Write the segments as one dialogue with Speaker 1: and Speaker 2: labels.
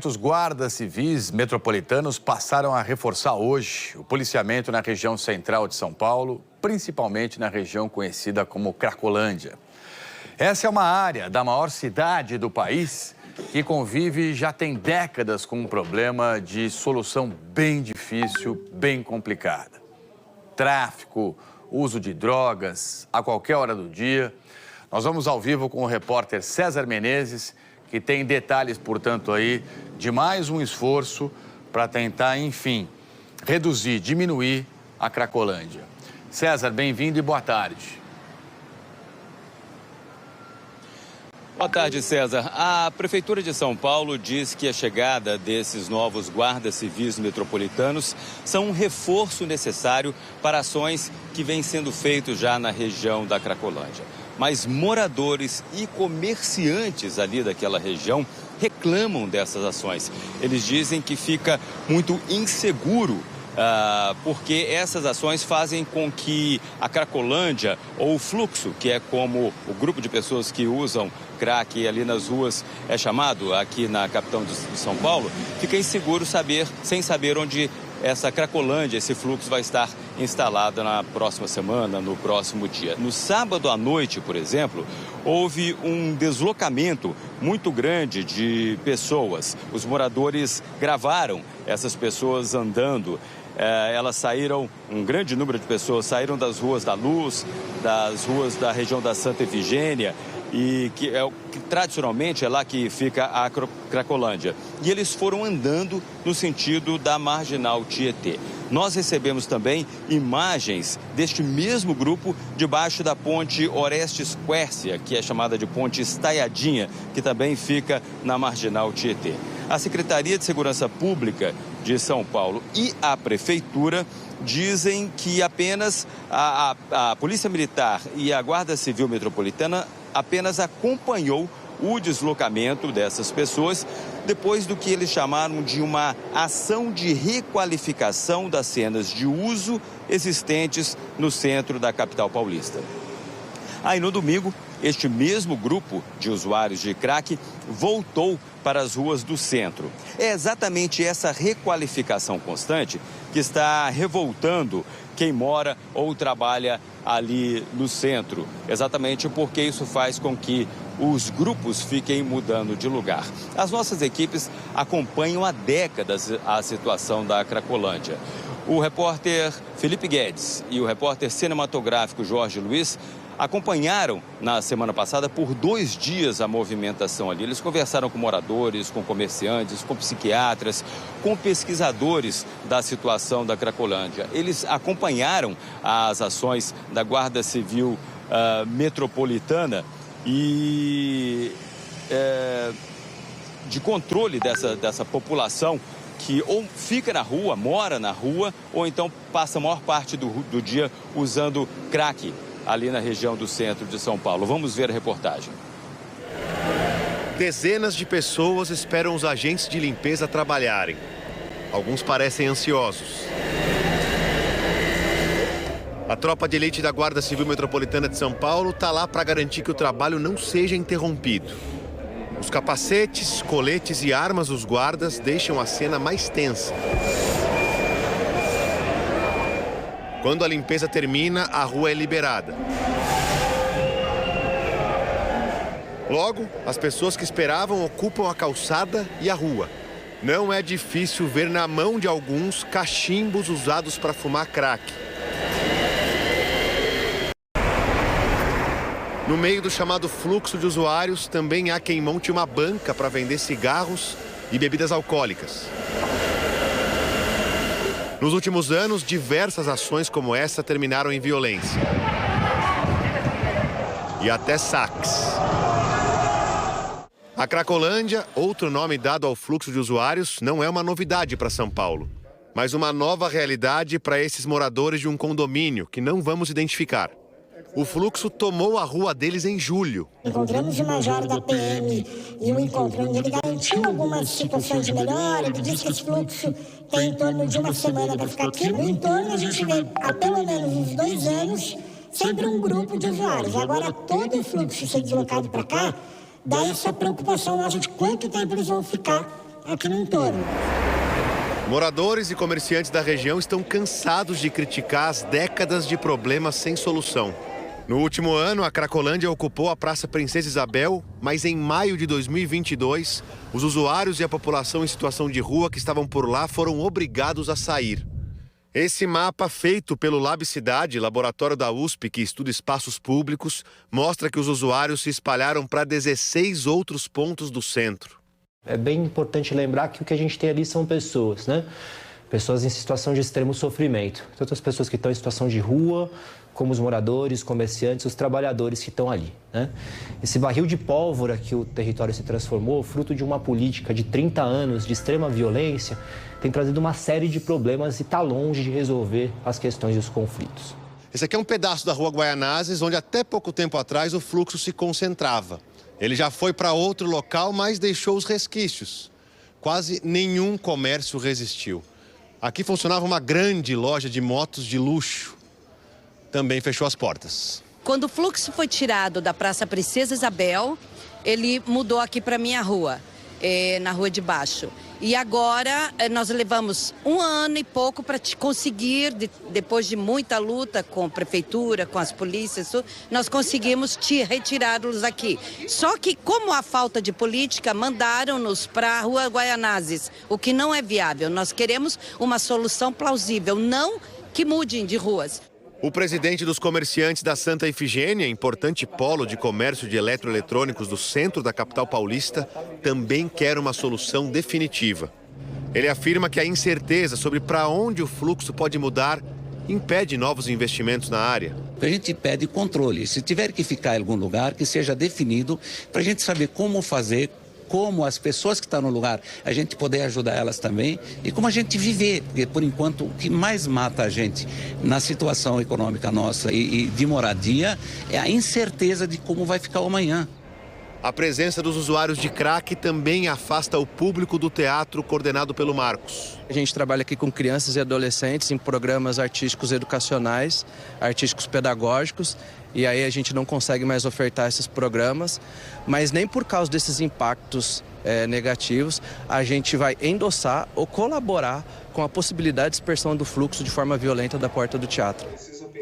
Speaker 1: Os guardas civis metropolitanos passaram a reforçar hoje o policiamento na região central de São Paulo, principalmente na região conhecida como Cracolândia. Essa é uma área da maior cidade do país que convive já tem décadas com um problema de solução bem difícil, bem complicada. Tráfico, uso de drogas a qualquer hora do dia. Nós vamos ao vivo com o repórter César Menezes, que tem detalhes, portanto, aí de mais um esforço para tentar, enfim, reduzir, diminuir a Cracolândia. César, bem-vindo e boa tarde.
Speaker 2: Boa tarde, César. A Prefeitura de São Paulo diz que a chegada desses novos guardas civis metropolitanos são um reforço necessário para ações que vêm sendo feitas já na região da Cracolândia. Mas moradores e comerciantes ali daquela região reclamam dessas ações. Eles dizem que fica muito inseguro, porque essas ações fazem com que a Cracolândia, ou o fluxo, que é como o grupo de pessoas que usam crack ali nas ruas é chamado aqui na capital de São Paulo, fica inseguro sem saber onde essa Cracolândia, esse fluxo vai estar instalado na próxima semana, no próximo dia. No sábado à noite, por exemplo, houve um deslocamento muito grande de pessoas. Os moradores gravaram essas pessoas andando. Elas saíram, um grande número de pessoas saíram das ruas da Luz, das ruas da região da Santa Efigênia, e que tradicionalmente é lá que fica a Cracolândia. E eles foram andando no sentido da Marginal Tietê. Nós recebemos também imagens deste mesmo grupo debaixo da ponte Orestes Quércia, que é chamada de ponte Estaiadinha, que também fica na Marginal Tietê. A Secretaria de Segurança Pública de São Paulo e a Prefeitura dizem que apenas a Polícia Militar e a Guarda Civil Metropolitana apenas acompanhou o deslocamento dessas pessoas depois do que eles chamaram de uma ação de requalificação das cenas de uso existentes no centro da capital paulista. Aí no domingo, este mesmo grupo de usuários de crack voltou para as ruas do centro. É exatamente essa requalificação constante que está revoltando quem mora ou trabalha ali no centro, exatamente porque isso faz com que os grupos fiquem mudando de lugar. As nossas equipes acompanham há décadas a situação da Cracolândia. O repórter Felipe Guedes e o repórter cinematográfico Jorge Luiz acompanharam na semana passada por 2 dias a movimentação ali. Eles conversaram com moradores, com comerciantes, com psiquiatras, com pesquisadores da situação da Cracolândia. Eles acompanharam as ações da Guarda Civil Metropolitana e de controle dessa população que ou fica na rua, mora na rua, ou então passa a maior parte do dia usando crack ali na região do centro de São Paulo. Vamos ver a reportagem.
Speaker 3: Dezenas de pessoas esperam os agentes de limpeza trabalharem. Alguns parecem ansiosos. A tropa de elite da Guarda Civil Metropolitana de São Paulo está lá para garantir que o trabalho não seja interrompido. Os capacetes, coletes e armas dos guardas deixam a cena mais tensa. Quando a limpeza termina, a rua é liberada. Logo, as pessoas que esperavam ocupam a calçada e a rua. Não é difícil ver na mão de alguns cachimbos usados para fumar crack. No meio do chamado fluxo de usuários, também há quem monte uma banca para vender cigarros e bebidas alcoólicas. Nos últimos anos, diversas ações como essa terminaram em violência. E até saques. A Cracolândia, outro nome dado ao fluxo de usuários, não é uma novidade para São Paulo, mas uma nova realidade para esses moradores de um condomínio que não vamos identificar. O fluxo tomou a rua deles em julho.
Speaker 4: Encontramos o major da PM e o encontro onde ele garantiu algumas situações de melhora. Ele disse que esse fluxo tem em torno de uma semana para ficar aqui. No entorno, a gente vê há pelo menos uns 2 anos sempre um grupo de usuários. Agora, todo o fluxo ser deslocado para cá dá essa preocupação nossa de quanto tempo eles vão ficar aqui no entorno.
Speaker 3: Moradores e comerciantes da região estão cansados de criticar as décadas de problemas sem solução. No último ano, a Cracolândia ocupou a Praça Princesa Isabel, mas em maio de 2022, os usuários e a população em situação de rua que estavam por lá foram obrigados a sair. Esse mapa, feito pelo Lab Cidade, laboratório da USP que estuda espaços públicos, mostra que os usuários se espalharam para 16 outros pontos do centro.
Speaker 5: É bem importante lembrar que o que a gente tem ali são pessoas, né? Pessoas em situação de extremo sofrimento. Tanto as pessoas que estão em situação de rua, como os moradores, comerciantes, os trabalhadores que estão ali, né? Esse barril de pólvora que o território se transformou, fruto de uma política de 30 anos de extrema violência, tem trazido uma série de problemas e está longe de resolver as questões e os conflitos.
Speaker 3: Esse aqui é um pedaço da Rua Guaianazes, onde até pouco tempo atrás o fluxo se concentrava. Ele já foi para outro local, mas deixou os resquícios. Quase nenhum comércio resistiu. Aqui funcionava uma grande loja de motos de luxo. Também fechou as portas.
Speaker 6: Quando o fluxo foi tirado da Praça Princesa Isabel, ele mudou aqui para minha rua, na Rua de Baixo. E agora nós levamos 1 ano e pouco para conseguir, depois de muita luta com a prefeitura, com as polícias, nós conseguimos retirá-los aqui. Só que, como há falta de política, mandaram-nos para a Rua Guaianazes, o que não é viável. Nós queremos uma solução plausível, não que mudem de ruas.
Speaker 3: O presidente dos comerciantes da Santa Efigênia, importante polo de comércio de eletroeletrônicos do centro da capital paulista, também quer uma solução definitiva. Ele afirma que a incerteza sobre para onde o fluxo pode mudar impede novos investimentos na área.
Speaker 7: A gente pede controle. Se tiver que ficar em algum lugar, que seja definido para a gente saber como fazer, como as pessoas que estão no lugar, a gente poder ajudar elas também e como a gente viver, porque por enquanto o que mais mata a gente na situação econômica nossa e de moradia é a incerteza de como vai ficar o amanhã.
Speaker 3: A presença dos usuários de crack também afasta o público do teatro coordenado pelo Marcos.
Speaker 8: A gente trabalha aqui com crianças e adolescentes em programas artísticos educacionais, artísticos pedagógicos, e aí a gente não consegue mais ofertar esses programas, mas nem por causa desses impactos negativos a gente vai endossar ou colaborar com a possibilidade de dispersão do fluxo de forma violenta da porta do teatro.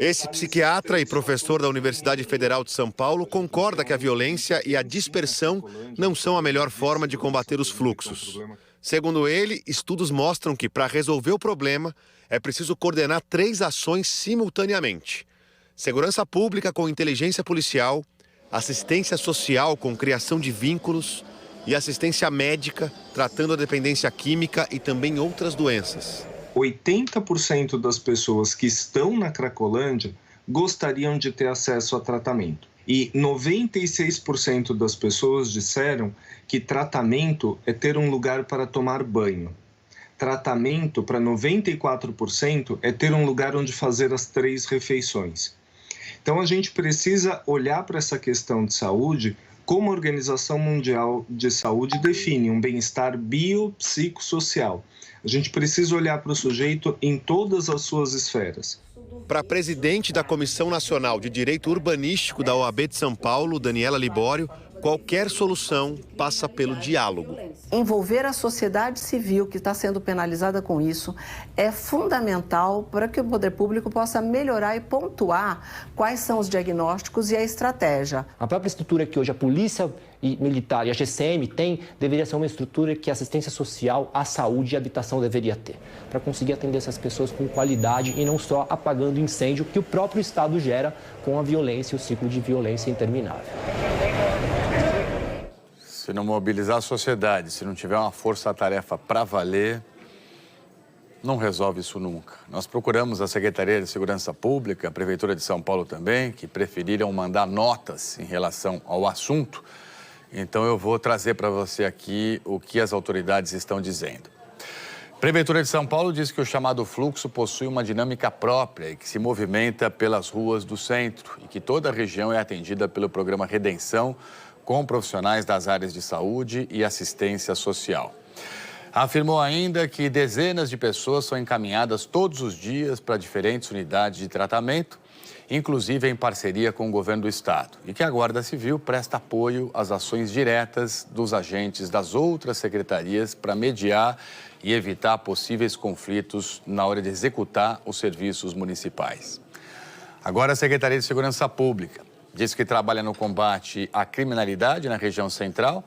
Speaker 3: Esse psiquiatra e professor da Universidade Federal de São Paulo concorda que a violência e a dispersão não são a melhor forma de combater os fluxos. Segundo ele, estudos mostram que para resolver o problema é preciso coordenar 3 ações simultaneamente: segurança pública com inteligência policial, assistência social com criação de vínculos e assistência médica tratando a dependência química e também outras doenças.
Speaker 9: 80% das pessoas que estão na Cracolândia gostariam de ter acesso a tratamento. E 96% das pessoas disseram que tratamento é ter um lugar para tomar banho. Tratamento, para 94%, é ter um lugar onde fazer as 3 refeições. Então, a gente precisa olhar para essa questão de saúde como a Organização Mundial de Saúde define um bem-estar biopsicossocial. A gente precisa olhar para o sujeito em todas as suas esferas.
Speaker 3: Para a presidente da Comissão Nacional de Direito Urbanístico da OAB de São Paulo, Daniela Libório, qualquer solução passa pelo diálogo.
Speaker 10: Envolver a sociedade civil, que está sendo penalizada com isso, é fundamental para que o poder público possa melhorar e pontuar quais são os diagnósticos e a estratégia.
Speaker 5: A própria estrutura que hoje a Polícia Militar e a GCM tem deveria ser uma estrutura que a assistência social, a saúde e a habitação deveria ter, para conseguir atender essas pessoas com qualidade e não só apagando incêndio que o próprio Estado gera com a violência e o ciclo de violência interminável.
Speaker 1: Se não mobilizar a sociedade, se não tiver uma força-tarefa para valer, não resolve isso nunca. Nós procuramos a Secretaria de Segurança Pública, a Prefeitura de São Paulo também, que preferiram mandar notas em relação ao assunto. Então eu vou trazer para você aqui o que as autoridades estão dizendo. A Prefeitura de São Paulo diz que o chamado fluxo possui uma dinâmica própria e que se movimenta pelas ruas do centro e que toda a região é atendida pelo programa Redenção, com profissionais das áreas de saúde e assistência social. Afirmou ainda que dezenas de pessoas são encaminhadas todos os dias para diferentes unidades de tratamento inclusive em parceria com o governo do estado, e que a Guarda Civil presta apoio às ações diretas dos agentes das outras secretarias para mediar e evitar possíveis conflitos na hora de executar os serviços municipais. Agora, a Secretaria de Segurança Pública diz que trabalha no combate à criminalidade na região central,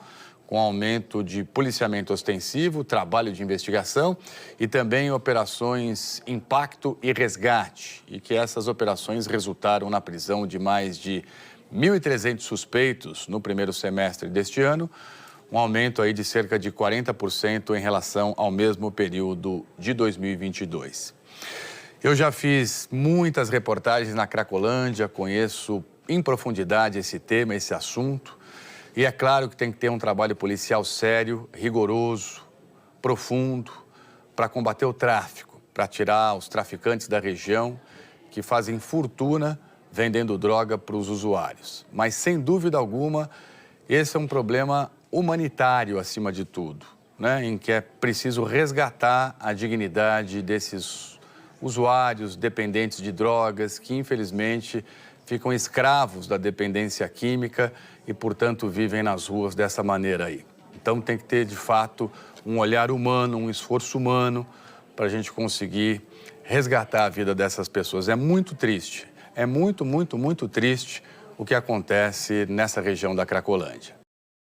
Speaker 1: com aumento de policiamento ostensivo, trabalho de investigação e também operações Impacto e Resgate, e que essas operações resultaram na prisão de mais de 1.300 suspeitos no primeiro semestre deste ano, um aumento aí de cerca de 40% em relação ao mesmo período de 2022. Eu já fiz muitas reportagens na Cracolândia, conheço em profundidade esse tema, esse assunto. E é claro que tem que ter um trabalho policial sério, rigoroso, profundo, para combater o tráfico, para tirar os traficantes da região que fazem fortuna vendendo droga para os usuários. Mas, sem dúvida alguma, esse é um problema humanitário acima de tudo, né? Em que é preciso resgatar a dignidade desses usuários dependentes de drogas que, infelizmente, ficam escravos da dependência química e, portanto, vivem nas ruas dessa maneira aí. Então, tem que ter, de fato, um olhar humano, um esforço humano para a gente conseguir resgatar a vida dessas pessoas. É muito triste, é muito, muito, muito triste o que acontece nessa região da Cracolândia.